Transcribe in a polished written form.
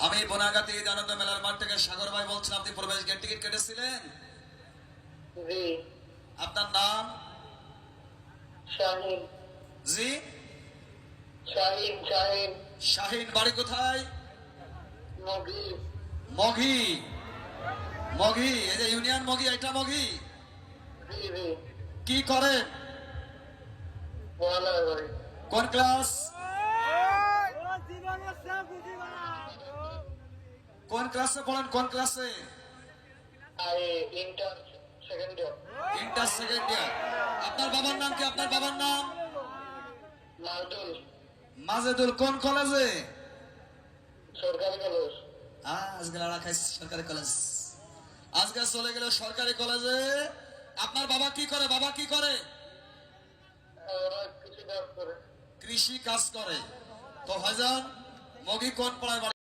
আমি বনাগাতি ঈদ আনন্দ মেলার মাঠ থেকে সাগর ভাই বলছেন। আপনি প্রবেশ গেট টিকিট কেটেছিলেন? জি। আপনার নাম? শাহিন। জি, শাহিন। শাহিন। শাহিন। বাড়ি কোথায়? মগি। মঘি। মঘি, এই যে ইউনিয়ন মঘি, এটা মঘি। জি জি। কি করেন? পড়ালেখা করি। কোন ক্লাস? কোন ক্লাসে পড়েন? কোন ক্লাসে? Inter second year. Inter second year. আপনার বাবার নাম কি? আপনার বাবার নাম? মালদুল। মাজেদুল। কোন কলেজে? সরকারি কলেজ। আজকে লড়া খাইছে সরকারি কলেজ। আজকে চলে গেল সরকারি কলেজে। আপনার বাবা কি করে? বাবা কি করে? ওরা কৃষি কাজ করে। কৃষি কাজ করে। তো ভাইজান, মগি কোন পাড়ায় বাড়ি?